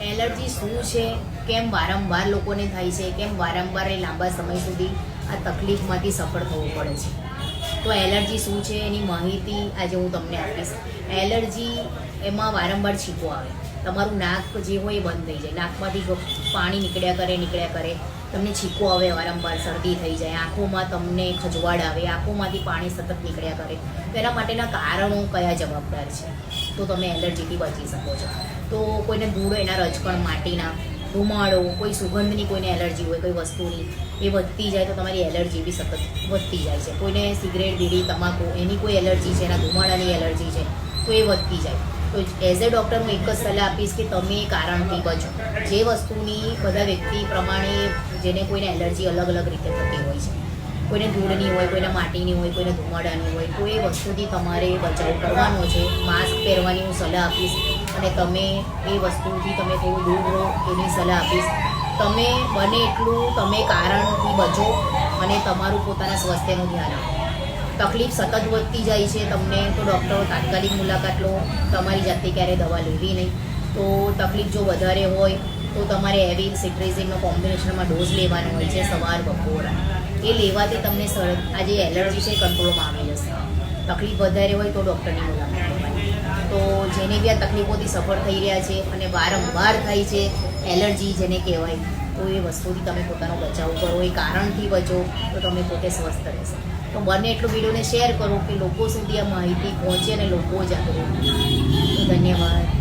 Allergy શું છે, કેમ વારંવાર લોકોને થાય છે, કેમ વારંવાર એ લાંબા સમય સુધી આ તકલીફમાંથી સફળ થવું પડે છે. તો એલર્જી શું છે એની માહિતી આજે હું તમને આપીશ. એલર્જી એમાં વારંવાર છીંકો આવે, તમારું નાક જે હોય એ બંધ થઈ જાય, નાકમાંથી પાણી નીકળ્યા કરે, તમને છીંકો આવે, વારંવાર શરદી થઈ જાય, આંખોમાં તમને ખજવાળ આવે, આંખોમાંથી પાણી સતત નીકળ્યા કરે. તો એના માટેના કારણો કયા જવાબદાર છે, તો તમે એલર્જીથી બચી શકો છો. તો કોઈને ધૂળ, એના રજકણ, માટીના, ધુમાડો, કોઈ સુગંધની કોઈને એલર્જી હોય કોઈ વસ્તુની, એ વધતી જાય તો તમારી એલર્જી બી સતત વધતી જાય છે. કોઈને સિગરેટ, બીડી, તમાકુ એની કોઈ એલર્જી છે, એના ધુમાડાની એલર્જી છે તો એ વધતી જાય. તો એઝ એ ડૉક્ટર હું એક જ સલાહ આપીશ કે તમે કારણથી બચો. જે વસ્તુની બધા વ્યક્તિ પ્રમાણે જેને કોઈને એલર્જી અલગ અલગ રીતે થતી હોય છે, કોઈને ધૂળની હોય, કોઈને માટીની હોય, કોઈને ધુમાડાની હોય, તો એ વસ્તુથી તમારે બચાવ કરવાનો છે. માસ્ક પહેરવાની હું સલાહ આપીશ અને તમે એ વસ્તુથી તમે થોડું દૂર રહો એની સલાહ આપીશ. તમે બને એટલું તમે કારણથી બચો અને તમારું પોતાના સ્વાસ્થ્યનું ધ્યાન આપો. તકલીફ સતત વધતી જાય છે તમને, તો ડૉક્ટરો તાત્કાલિક મુલાકાત લો, તમારી જાતે ક્યારેય દવા લેવી નહીં. તો તકલીફ જો વધારે હોય તો તમારે એવિલ, સિટ્રેઝિનનો કોમ્બિનેશનમાં ડોઝ લેવાનો હોય છે સવાર બપોર. એ લેવાથી તમને આ જે એલર્જી છે એ કંટ્રોલમાં આવી જશે. તકલીફ વધારે હોય તો ડૉક્ટરની મુલાકાત લેવાની. તો જેને બી આ તકલીફોથી સફળ થઈ રહ્યા છે અને વારંવાર થાય છે એલર્જી જેને કહેવાય, તો એ વસ્તુથી તમે પોતાનો બચાવ કરો, એ કારણથી બચો તો તમે પોતે સ્વસ્થ રહેશો. તો બને એટલું વિડીયોને શેર કરો કે લોકો સુધી આ માહિતી પહોંચે અને લોકો જાગૃત. ધન્યવાદ.